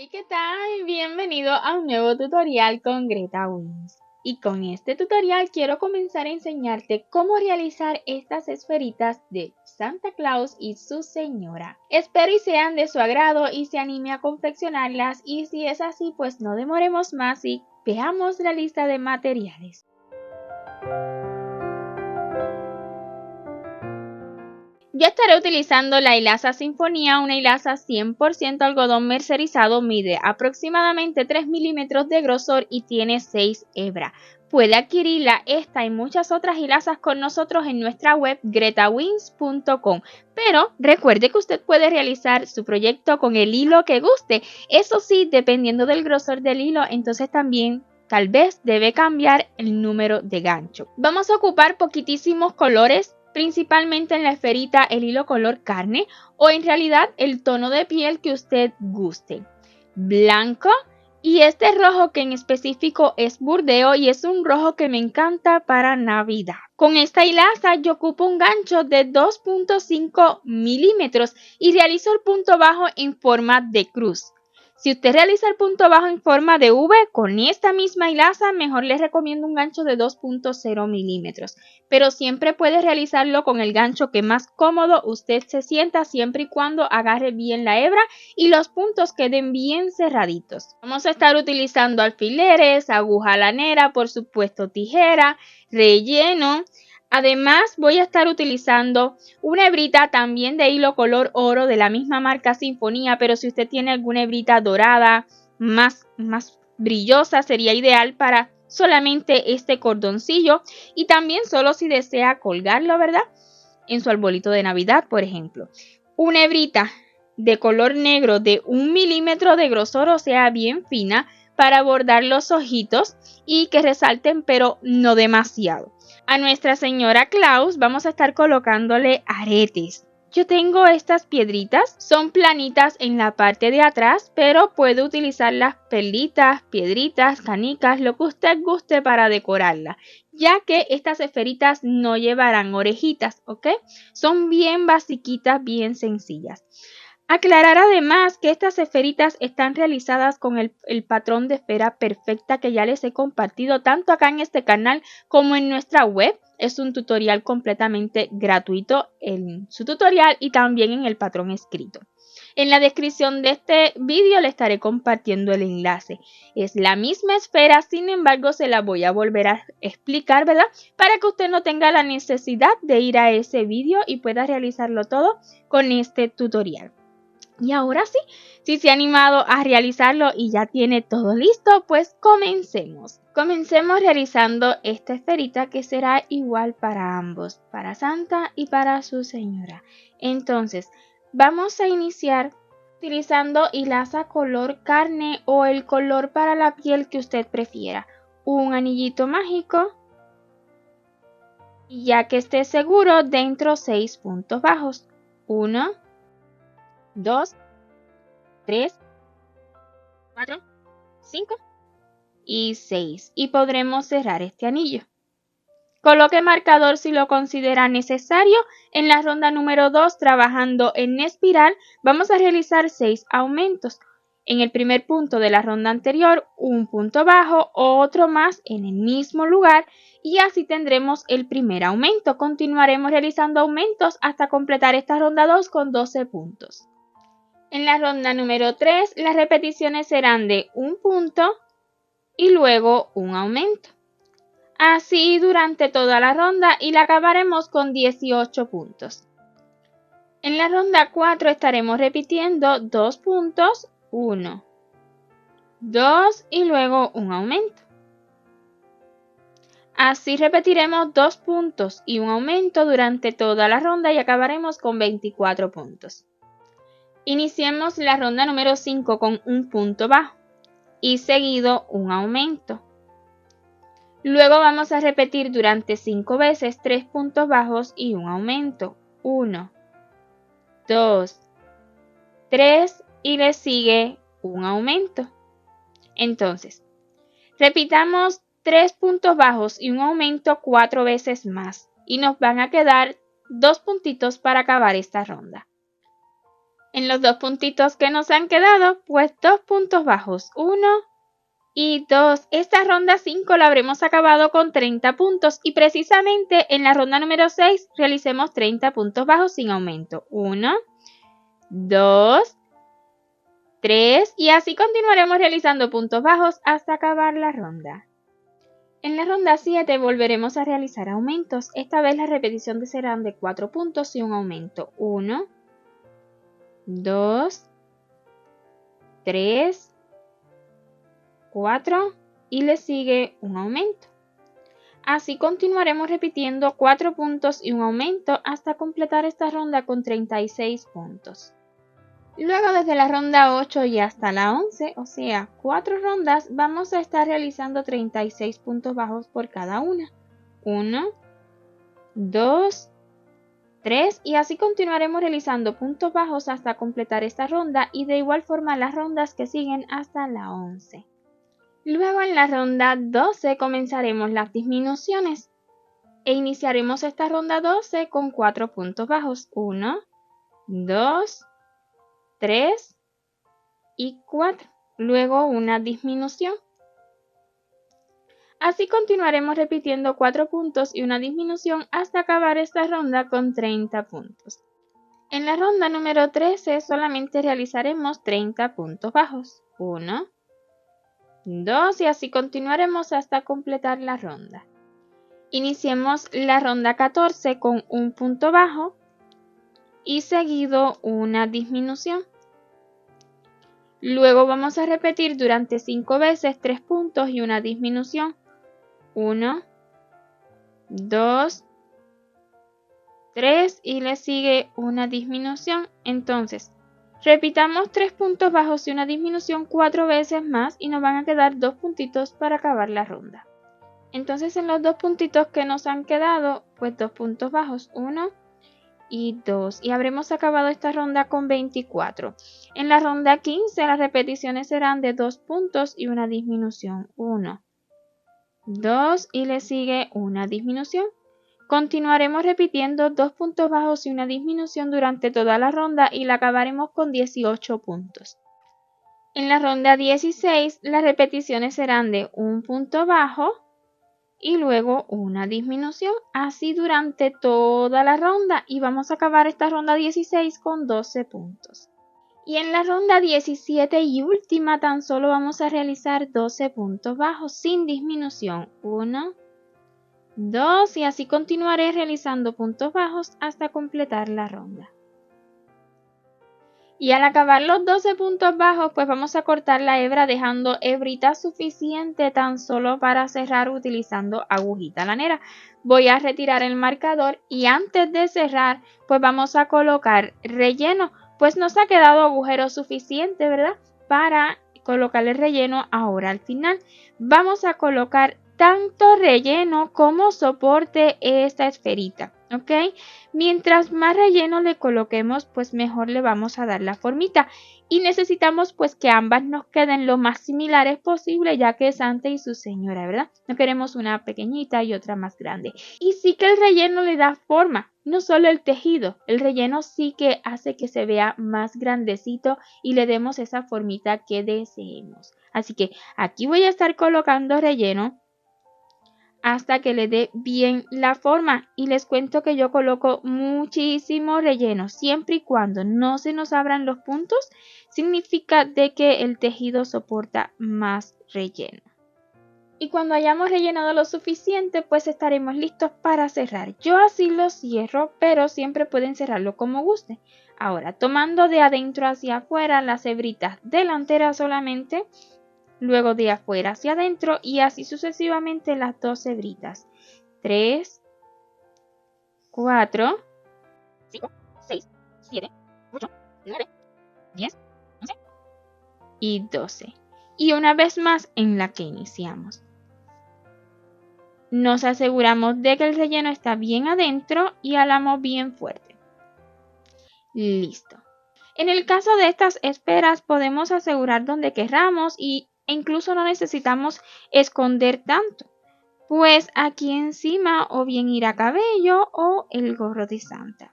Hola, ¿qué tal? Bienvenido a un nuevo tutorial con Greta Wins. Y con este tutorial quiero comenzar a enseñarte cómo realizar estas esferitas de Santa Claus y su señora. Espero y sean de su agrado y se anime a confeccionarlas, y si es así pues no demoremos más y veamos la lista de materiales. Yo estaré utilizando la hilaza Sinfonía, una hilaza 100% algodón mercerizado, mide aproximadamente 3 milímetros de grosor y tiene 6 hebras. Puede adquirirla, esta y muchas otras hilazas con nosotros en nuestra web gretawins.com, pero recuerde que usted puede realizar su proyecto con el hilo que guste. Eso sí, dependiendo del grosor del hilo, entonces también tal vez debe cambiar el número de gancho. Vamos a ocupar poquitísimos colores, principalmente en la esferita el hilo color carne o en realidad el tono de piel que usted guste. Blanco y este rojo que en específico es burdeo y es un rojo que me encanta para Navidad. Con esta hilaza yo ocupo un gancho de 2.5 milímetros y realizo el punto bajo en forma de cruz. Si usted realiza el punto bajo en forma de V con esta misma hilaza, mejor les recomiendo un gancho de 2.0 milímetros, pero siempre puede realizarlo con el gancho que más cómodo usted se sienta, siempre y cuando agarre bien la hebra y los puntos queden bien cerraditos. Vamos a estar utilizando alfileres, aguja lanera, por supuesto tijera, relleno. Además voy a estar utilizando una hebrita también de hilo color oro de la misma marca Sinfonía, pero si usted tiene alguna hebrita dorada más brillosa sería ideal para solamente este cordoncillo, y también solo si desea colgarlo, ¿verdad?, en su arbolito de Navidad, por ejemplo. Una hebrita de color negro de 1 milímetro de grosor, o sea, bien fina, para bordar los ojitos y que resalten, pero no demasiado. A Nuestra Señora Claus vamos a estar colocándole aretes. Yo tengo estas piedritas, son planitas en la parte de atrás, pero puede utilizar las perlitas, piedritas, canicas, lo que usted guste para decorarla, ya que estas esferitas no llevarán orejitas, ¿ok? Son bien basiquitas, bien sencillas. Aclarar además que estas esferitas están realizadas con el patrón de esfera perfecta que ya les he compartido tanto acá en este canal como en nuestra web. Es un tutorial completamente gratuito en su tutorial y también en el patrón escrito. En la descripción de este vídeo le estaré compartiendo el enlace. Es la misma esfera, sin embargo se la voy a volver a explicar, ¿verdad?, para que usted no tenga la necesidad de ir a ese vídeo y pueda realizarlo todo con este tutorial. Y ahora sí, si se ha animado a realizarlo y ya tiene todo listo, pues comencemos. Comencemos realizando esta esferita que será igual para ambos, para Santa y para su señora. Entonces, vamos a iniciar utilizando hilaza color carne o el color para la piel que usted prefiera. Un anillito mágico y ya que esté seguro, dentro 6 puntos bajos. 1, 2, 3, 4, 5 y 6. Y podremos cerrar este anillo. Coloque marcador si lo considera necesario. En la ronda número 2, trabajando en espiral, vamos a realizar 6 aumentos. En el primer punto de la ronda anterior, un punto bajo, otro más en el mismo lugar, y así tendremos el primer aumento. Continuaremos realizando aumentos hasta completar esta ronda 2 con 12 puntos. En la ronda número 3, las repeticiones serán de un punto y luego un aumento. Así durante toda la ronda y la acabaremos con 18 puntos. En la ronda 4 estaremos repitiendo 2 puntos, 1, 2 y luego un aumento. Así repetiremos 2 puntos y un aumento durante toda la ronda y acabaremos con 24 puntos. Iniciemos la ronda número 5 con un punto bajo y seguido un aumento. Luego vamos a repetir durante 5 veces 3 puntos bajos y un aumento. 1, 2, 3 y le sigue un aumento. Entonces, repitamos 3 puntos bajos y un aumento 4 veces más y nos van a quedar 2 puntitos para acabar esta ronda. En los dos puntitos que nos han quedado, pues 2 puntos bajos, 1 y 2. Esta ronda 5 la habremos acabado con 30 puntos y precisamente en la ronda número 6 realicemos 30 puntos bajos sin aumento. 1, 2, 3 y así continuaremos realizando puntos bajos hasta acabar la ronda. En la ronda 7 volveremos a realizar aumentos. Esta vez la repetición serán de 4 puntos y un aumento. 1, 2, 3, 4 y le sigue un aumento. Así continuaremos repitiendo 4 puntos y un aumento hasta completar esta ronda con 36 puntos. Luego desde la ronda 8 y hasta la 11, o sea, 4 rondas, vamos a estar realizando 36 puntos bajos por cada una. 1, 2, 3 y así continuaremos realizando puntos bajos hasta completar esta ronda y de igual forma las rondas que siguen hasta la 11. Luego en la ronda 12 comenzaremos las disminuciones e iniciaremos esta ronda 12 con 4 puntos bajos. 1, 2, 3 y 4. Luego una disminución. Así continuaremos repitiendo 4 puntos y una disminución hasta acabar esta ronda con 30 puntos. En la ronda número 13 solamente realizaremos 30 puntos bajos. 1, 2 y así continuaremos hasta completar la ronda. Iniciemos la ronda 14 con un punto bajo y seguido una disminución. Luego vamos a repetir durante 5 veces 3 puntos y una disminución. 1, 2, 3 y le sigue una disminución. Entonces, repitamos 3 puntos bajos y una disminución 4 veces más y nos van a quedar 2 puntitos para acabar la ronda. Entonces en los 2 puntitos que nos han quedado, pues 2 puntos bajos, 1 y 2. Y habremos acabado esta ronda con 24. En la ronda 15 las repeticiones serán de 2 puntos y una disminución, 1, 2 y le sigue una disminución. Continuaremos repitiendo 2 puntos bajos y una disminución durante toda la ronda y la acabaremos con 18 puntos. En la ronda 16 las repeticiones serán de un punto bajo y luego una disminución, así durante toda la ronda y vamos a acabar esta ronda 16 con 12 puntos. Y en la ronda 17 y última tan solo vamos a realizar 12 puntos bajos sin disminución. 1, 2 y así continuaré realizando puntos bajos hasta completar la ronda. Y al acabar los 12 puntos bajos pues vamos a cortar la hebra dejando hebrita suficiente tan solo para cerrar utilizando agujita lanera. Voy a retirar el marcador y antes de cerrar pues vamos a colocar relleno. Pues nos ha quedado agujero suficiente, ¿verdad? Para colocar el relleno ahora al final. Vamos a colocar tanto relleno como soporte esta esferita, ¿ok? Mientras más relleno le coloquemos, pues mejor le vamos a dar la formita. Y necesitamos pues que ambas nos queden lo más similares posible, ya que es Santa y su señora, ¿verdad? No queremos una pequeñita y otra más grande. Y sí que el relleno le da forma, no solo el tejido. El relleno sí que hace que se vea más grandecito y le demos esa formita que deseemos. Así que aquí voy a estar colocando relleno hasta que le dé bien la forma y les cuento que yo coloco muchísimo relleno siempre y cuando no se nos abran los puntos significa de que el tejido soporta más relleno. Y cuando hayamos rellenado lo suficiente pues estaremos listos para cerrar. Yo así lo cierro, pero siempre pueden cerrarlo como guste. Ahora tomando de adentro hacia afuera las hebritas delanteras solamente, luego de afuera hacia adentro y así sucesivamente las 2 hebritas. 3, 4, 5, 6, 7, 8, 9, 10, 11 y 12. Y una vez más en la que iniciamos. Nos aseguramos de que el relleno está bien adentro y alamos bien fuerte. Listo. En el caso de estas esferas podemos asegurar donde querramos e incluso no necesitamos esconder tanto, pues aquí encima o bien irá cabello o el gorro de Santa.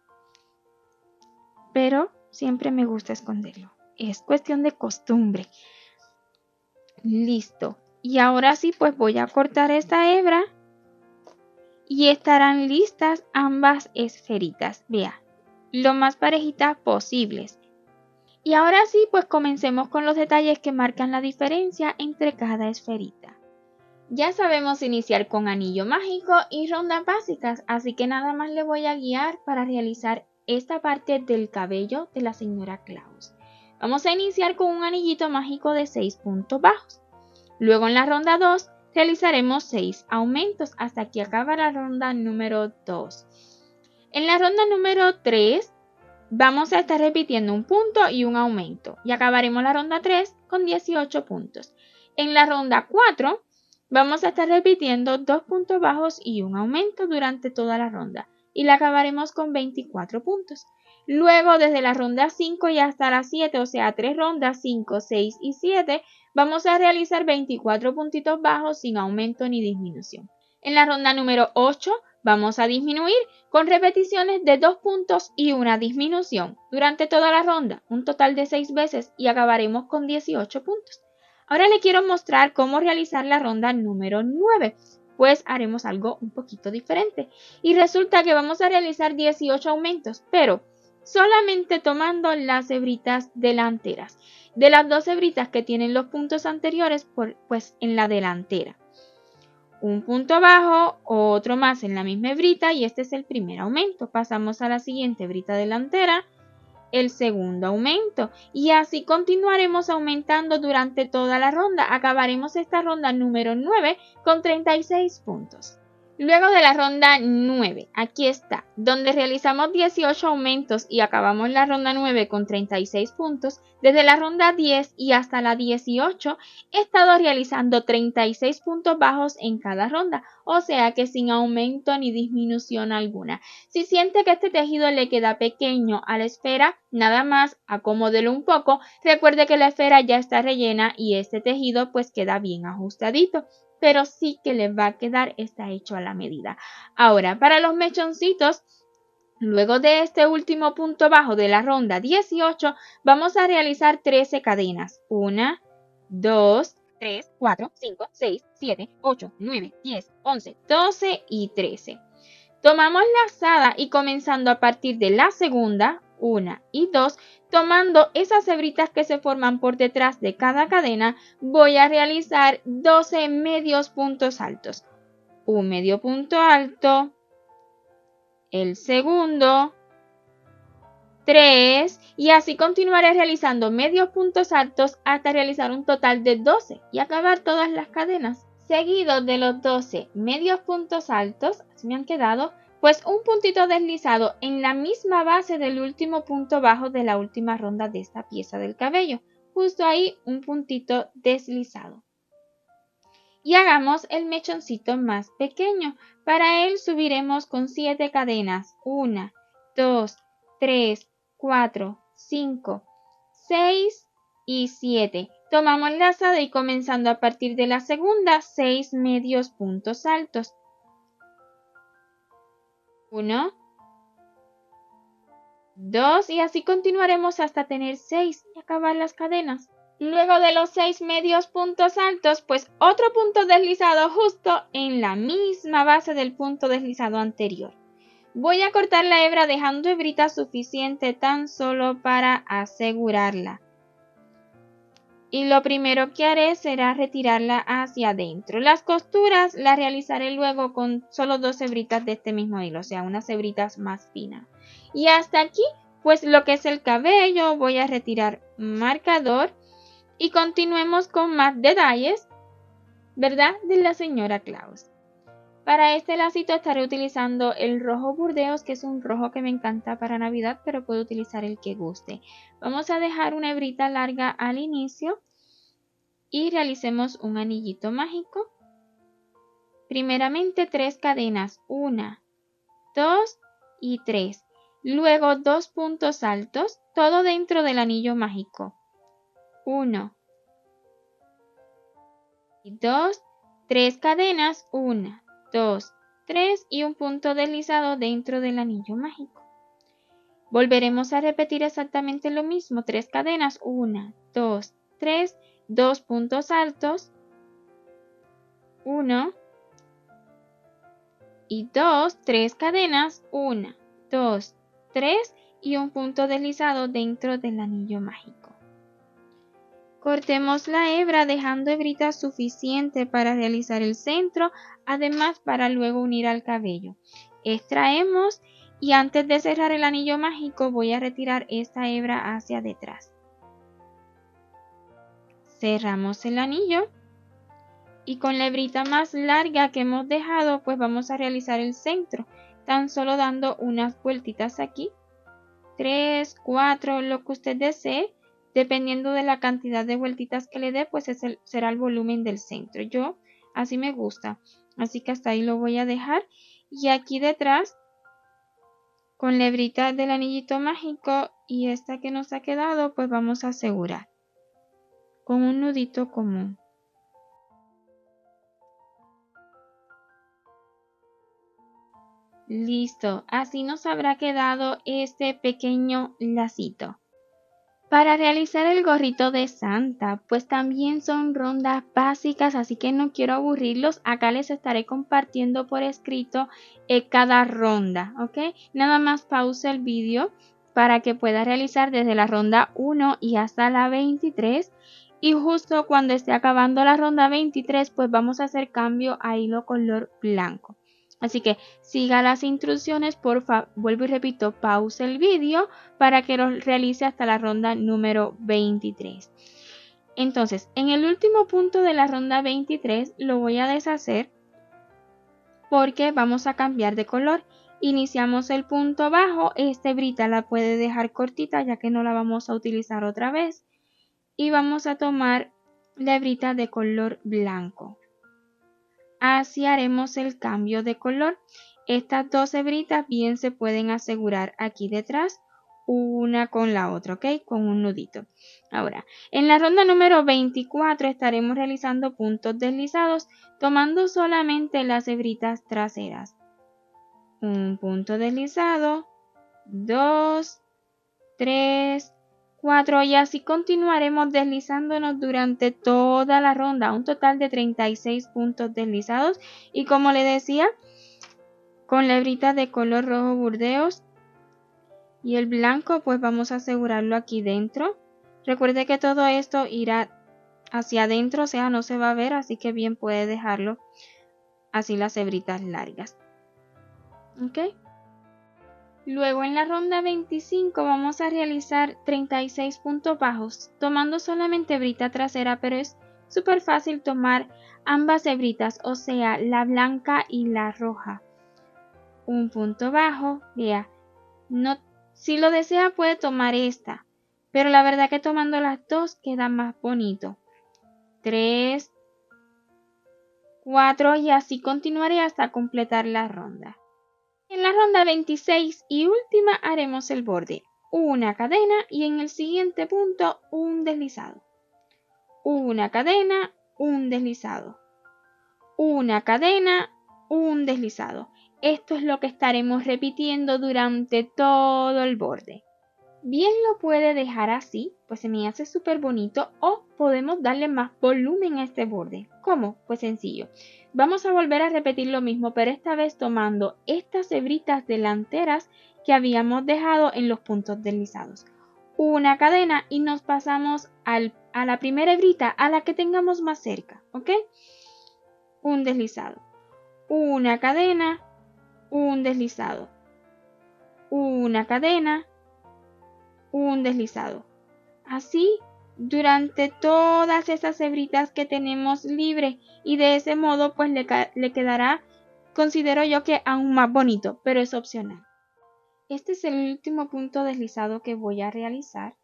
Pero siempre me gusta esconderlo. Es cuestión de costumbre. Listo. Y ahora sí, pues voy a cortar esta hebra y estarán listas ambas esferitas. Vea, lo más parejitas posibles. Y ahora sí, pues comencemos con los detalles que marcan la diferencia entre cada esferita. Ya sabemos iniciar con anillo mágico y rondas básicas, así que nada más le voy a guiar para realizar esta parte del cabello de la señora Claus. Vamos a iniciar con un anillito mágico de 6 puntos bajos. Luego en la ronda 2 realizaremos 6 aumentos hasta que acaba la ronda número 2. En la ronda número 3 vamos a estar repitiendo un punto y un aumento y acabaremos la ronda 3 con 18 puntos. En la ronda 4 vamos a estar repitiendo 2 puntos bajos y un aumento durante toda la ronda y la acabaremos con 24 puntos. Luego desde la ronda 5 y hasta la 7, o sea 3 rondas, 5, 6 y 7, vamos a realizar 24 puntitos bajos sin aumento ni disminución. En la ronda número 8 vamos a disminuir con repeticiones de 2 puntos y una disminución durante toda la ronda, un total de 6 veces y acabaremos con 18 puntos. Ahora le quiero mostrar cómo realizar la ronda número 9, pues haremos algo un poquito diferente. Y resulta que vamos a realizar 18 aumentos, pero solamente tomando las hebritas delanteras. De las 2 hebritas que tienen los puntos anteriores, pues en la delantera. Un punto bajo, otro más en la misma hebrita y este es el primer aumento. Pasamos a la siguiente hebrita delantera, el segundo aumento y así continuaremos aumentando durante toda la ronda. Acabaremos esta ronda número 9 con 36 puntos. Luego de la ronda 9, aquí está, donde realizamos 18 aumentos y acabamos la ronda 9 con 36 puntos, desde la ronda 10 y hasta la 18 he estado realizando 36 puntos bajos en cada ronda, o sea que sin aumento ni disminución alguna. Si siente que este tejido le queda pequeño a la esfera, nada más acomódelo un poco, recuerde que la esfera ya está rellena y este tejido pues queda bien ajustadito, pero sí que le va a quedar, está hecho a la medida. Ahora, para los mechoncitos, luego de este último punto bajo de la ronda 18, vamos a realizar 13 cadenas. 1, 2, 3, 4, 5, 6, 7, 8, 9, 10, 11, 12 y 13. Tomamos lazada y comenzando a partir de la segunda, 1 y 2, tomando esas hebritas que se forman por detrás de cada cadena, voy a realizar 12 medios puntos altos. Un medio punto alto, el segundo, 3 y así continuaré realizando medios puntos altos hasta realizar un total de 12 y acabar todas las cadenas. Seguido de los 12 medios puntos altos, así me han quedado, pues un puntito deslizado en la misma base del último punto bajo de la última ronda de esta pieza del cabello. Justo ahí un puntito deslizado. Y hagamos el mechoncito más pequeño. Para él subiremos con 7 cadenas. 1, 2, 3, 4, 5, 6 y 7. Tomamos lazada y comenzando a partir de la segunda, 6 medios puntos altos. 1, 2 y así continuaremos hasta tener 6 y acabar las cadenas. Luego de los 6 medios puntos altos, pues otro punto deslizado justo en la misma base del punto deslizado anterior. Voy a cortar la hebra dejando hebrita suficiente tan solo para asegurarla. Y lo primero que haré será retirarla hacia adentro. Las costuras las realizaré luego con solo 2 hebritas de este mismo hilo, o sea, unas hebritas más finas. Y hasta aquí, pues lo que es el cabello, voy a retirar marcador y continuemos con más detalles, ¿verdad? De la señora Claus. Para este lacito estaré utilizando el rojo burdeos, que es un rojo que me encanta para Navidad, pero puedo utilizar el que guste. Vamos a dejar una hebrita larga al inicio y realicemos un anillito mágico. Primeramente 3 cadenas, 1, 2 y 3. Luego 2 puntos altos, todo dentro del anillo mágico. 1 y 2, 3 cadenas, 1, 2, 3 y un punto deslizado dentro del anillo mágico. Volveremos a repetir exactamente lo mismo, 3 cadenas, 1, 2, 3, 2 puntos altos, 1 y 2, 3 cadenas, 1, 2, 3 y un punto deslizado dentro del anillo mágico. Cortemos la hebra dejando hebrita suficiente para realizar el centro, además para luego unir al cabello. Extraemos y antes de cerrar el anillo mágico voy a retirar esta hebra hacia detrás. Cerramos el anillo y con la hebrita más larga que hemos dejado pues vamos a realizar el centro, tan solo dando unas vueltitas aquí, 3, 4, lo que usted desee. Dependiendo de la cantidad de vueltitas que le dé, pues ese será el volumen del centro. Yo así me gusta, así que hasta ahí lo voy a dejar. Y aquí detrás, con la hebrita del anillito mágico y esta que nos ha quedado, pues vamos a asegurar con un nudito común. Listo, así nos habrá quedado este pequeño lacito. Para realizar el gorrito de Santa, pues también son rondas básicas, así que no quiero aburrirlos. Acá les estaré compartiendo por escrito cada ronda, ¿ok? Nada más pausa el vídeo para que pueda realizar desde la ronda 1 y hasta la 23. Y justo cuando esté acabando la ronda 23, pues vamos a hacer cambio a hilo color blanco. Así que siga las instrucciones, porfa, vuelvo y repito, pause el vídeo para que lo realice hasta la ronda número 23. Entonces, en el último punto de la ronda 23 lo voy a deshacer porque vamos a cambiar de color. Iniciamos el punto bajo, esta hebrita la puede dejar cortita ya que no la vamos a utilizar otra vez. Y vamos a tomar la hebrita de color blanco. Así haremos el cambio de color. Estas dos hebritas bien se pueden asegurar aquí detrás, una con la otra, ¿ok? Con un nudito. Ahora, en la ronda número 24 estaremos realizando puntos deslizados tomando solamente las hebritas traseras. Un punto deslizado, 2, 3, 4 y así continuaremos deslizándonos durante toda la ronda, un total de 36 puntos deslizados y como le decía, con la hebrita de color rojo burdeos y el blanco pues vamos a asegurarlo aquí dentro. Recuerde que todo esto irá hacia adentro, o sea no se va a ver, así que bien puede dejarlo así las hebritas largas. ¿Ok? Luego en la ronda 25 vamos a realizar 36 puntos bajos tomando solamente hebrita trasera, pero es súper fácil tomar ambas hebritas, o sea la blanca y la roja. Un punto bajo, vea, no, si lo desea puede tomar esta, pero la verdad que tomando las dos queda más bonito. 3, 4 y así continuaré hasta completar la ronda. En la ronda 26 y última haremos el borde, una cadena y en el siguiente punto un deslizado. Una cadena, un deslizado. Una cadena, un deslizado. Esto es lo que estaremos repitiendo durante todo el borde. Bien lo puede dejar así, pues se me hace súper bonito, o podemos darle más volumen a este borde. ¿Cómo? Pues sencillo. Vamos a volver a repetir lo mismo, pero esta vez tomando estas hebritas delanteras que habíamos dejado en los puntos deslizados. Una cadena y nos pasamos a la primera hebrita, a la que tengamos más cerca, ¿ok? Un deslizado. Una cadena, un deslizado. Una cadena, un deslizado. Así durante todas esas hebritas que tenemos libre y de ese modo pues le quedará, considero yo que aún más bonito, pero es opcional. Este es el último punto deslizado que voy a realizar.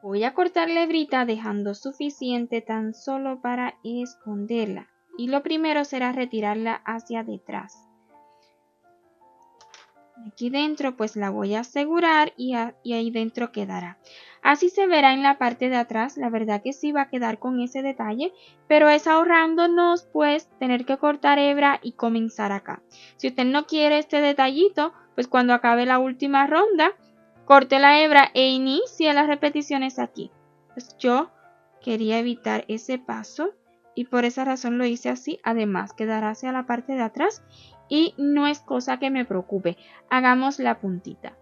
Voy a cortar la hebrita dejando suficiente tan solo para esconderla y lo primero será retirarla hacia detrás. Aquí dentro pues la voy a asegurar y ahí dentro quedará. Así se verá en la parte de atrás. La verdad que sí va a quedar con ese detalle, pero es ahorrándonos pues tener que cortar hebra y comenzar acá. Si usted no quiere este detallito, pues cuando acabe la última ronda, corte la hebra e inicie las repeticiones aquí. Pues yo quería evitar ese paso y por esa razón lo hice así. Además quedará hacia la parte de atrás y no es cosa que me preocupe. Hagamos la puntita.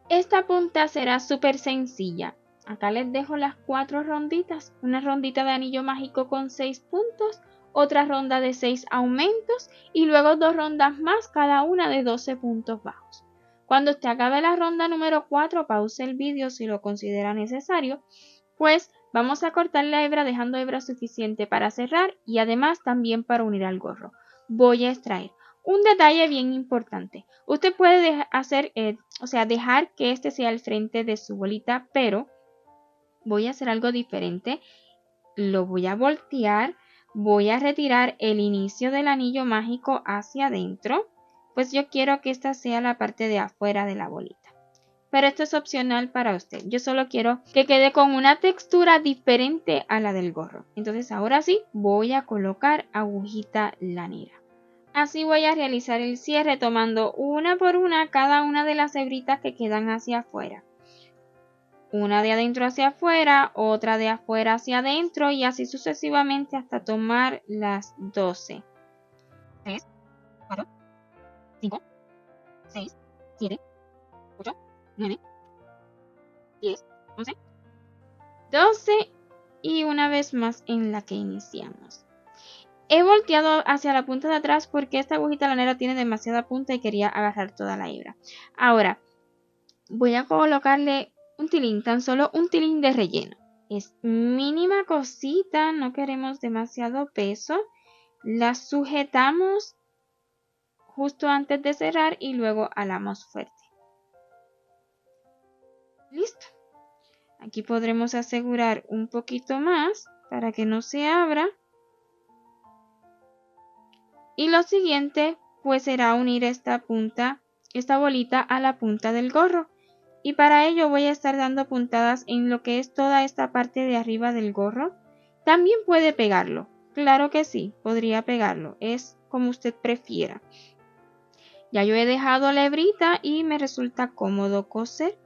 Esta punta será súper sencilla. Acá les dejo las 4 ronditas. Una rondita de anillo mágico con 6 puntos, otra ronda de 6 aumentos y luego 2 rondas más, cada una de 12 puntos bajos. Cuando usted acabe la ronda número 4, pause el vídeo si lo considera necesario, pues vamos a cortar la hebra dejando hebra suficiente para cerrar y además también para unir al gorro. Voy a extraer. Un detalle bien importante. Usted puede dejar que este sea el frente de su bolita, pero voy a hacer algo diferente. Lo voy a voltear, voy a retirar el inicio del anillo mágico hacia adentro, pues yo quiero que esta sea la parte de afuera de la bolita. Pero esto es opcional para usted. Yo solo quiero que quede con una textura diferente a la del gorro. Entonces ahora sí voy a colocar agujita lanera. Así voy a realizar el cierre tomando una por una cada una de las hebritas que quedan hacia afuera. Una de adentro hacia afuera, otra de afuera hacia adentro y así sucesivamente hasta tomar las 12. 3, 4, 5, 6, 7, 8, 9, 10, 11, 12 y una vez más en la que iniciamos. He volteado hacia la punta de atrás porque esta agujita lanera tiene demasiada punta y quería agarrar toda la hebra. Ahora voy a colocarle un tilín, tan solo un tilín de relleno. Es mínima cosita, no queremos demasiado peso. La sujetamos justo antes de cerrar y luego alamos fuerte. Listo. Aquí podremos asegurar un poquito más para que no se abra. Y lo siguiente pues será unir esta bolita a la punta del gorro. Y para ello voy a estar dando puntadas en lo que es toda esta parte de arriba del gorro. También puede pegarlo. Claro que sí, podría pegarlo. Es como usted prefiera. Ya yo he dejado la hebrita y me resulta cómodo coser.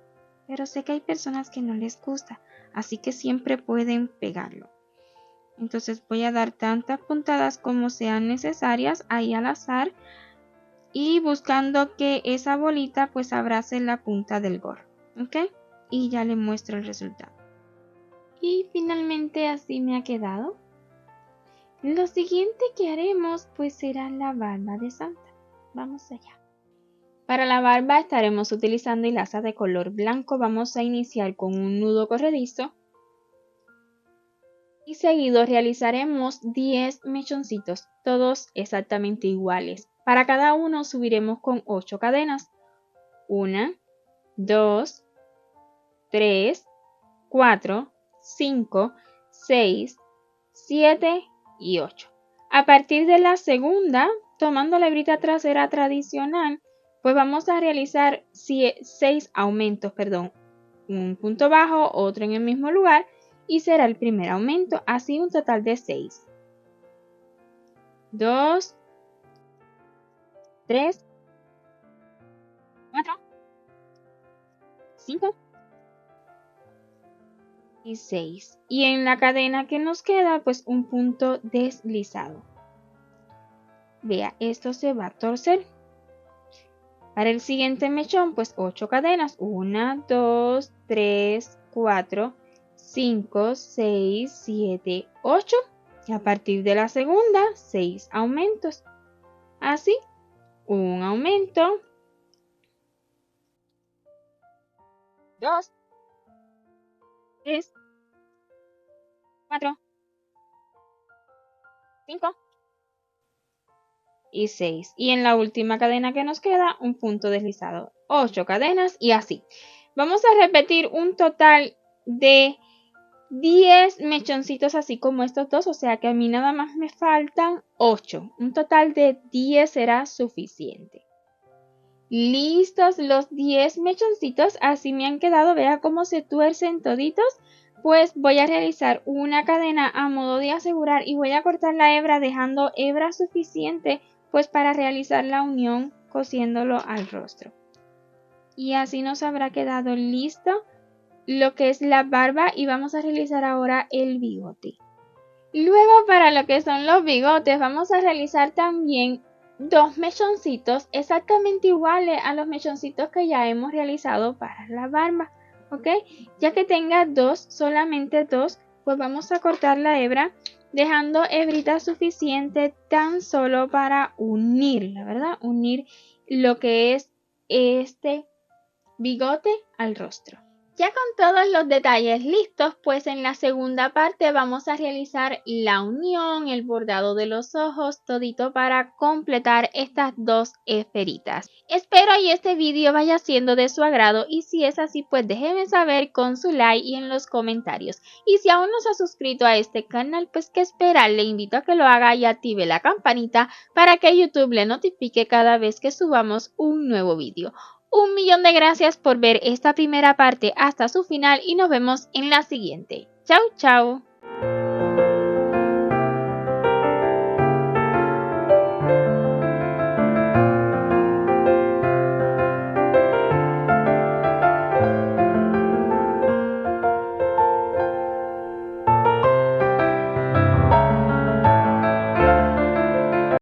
Pero sé que hay personas que no les gusta. Así que siempre pueden pegarlo. Entonces voy a dar tantas puntadas como sean necesarias ahí al azar. Y buscando que esa bolita pues abrace la punta del gorro. ¿Ok? Y ya le muestro el resultado. Y finalmente así me ha quedado. Lo siguiente que haremos pues será la barba de Santa. Vamos allá. Para la barba estaremos utilizando hilazas de color blanco. Vamos a iniciar con un nudo corredizo. Y seguido realizaremos 10 mechoncitos, todos exactamente iguales. Para cada uno subiremos con 8 cadenas. 1, 2, 3, 4, 5, 6, 7 y 8. A partir de la segunda, tomando la hebrita trasera tradicional, pues vamos a realizar 6 aumentos, un punto bajo, otro en el mismo lugar y será el primer aumento, así un total de 6. 2, 3, 4, 5 y 6. Y en la cadena que nos queda, pues un punto deslizado. Vea, esto se va a torcer. Para el siguiente mechón, pues 8 cadenas. 1, 2, 3, 4, 5, 6, 7, 8. Y a partir de la segunda, 6 aumentos. Así, un aumento. 2, 3, 4, 5 y 6. Y en la última cadena que nos queda, un punto deslizado. 8 cadenas y así. Vamos a repetir un total de 10 mechoncitos así como estos dos. O sea que a mí nada más me faltan 8. Un total de 10 será suficiente. Listos los 10 mechoncitos, así me han quedado, vea cómo se tuercen toditos. Pues voy a realizar una cadena a modo de asegurar y voy a cortar la hebra dejando hebra suficiente pues para realizar la unión cosiéndolo al rostro. Y así nos habrá quedado listo lo que es la barba y vamos a realizar ahora el bigote. Luego para lo que son los bigotes vamos a realizar también dos mechoncitos exactamente iguales a los mechoncitos que ya hemos realizado para la barba, ¿ok? Ya que tenga dos, solamente dos, pues vamos a cortar la hebra dejando hebrita suficiente tan solo para unir, la verdad, unir lo que es este bigote al rostro. Ya con todos los detalles listos, pues en la segunda parte vamos a realizar la unión, el bordado de los ojos, todito para completar estas dos esferitas. Espero y este vídeo vaya siendo de su agrado y si es así pues déjenme saber con su like y en los comentarios. Y si aún no se ha suscrito a este canal pues que espera, le invito a que lo haga y active la campanita para que YouTube le notifique cada vez que subamos un nuevo vídeo. Un millón de gracias por ver esta primera parte hasta su final y nos vemos en la siguiente. Chau, chau.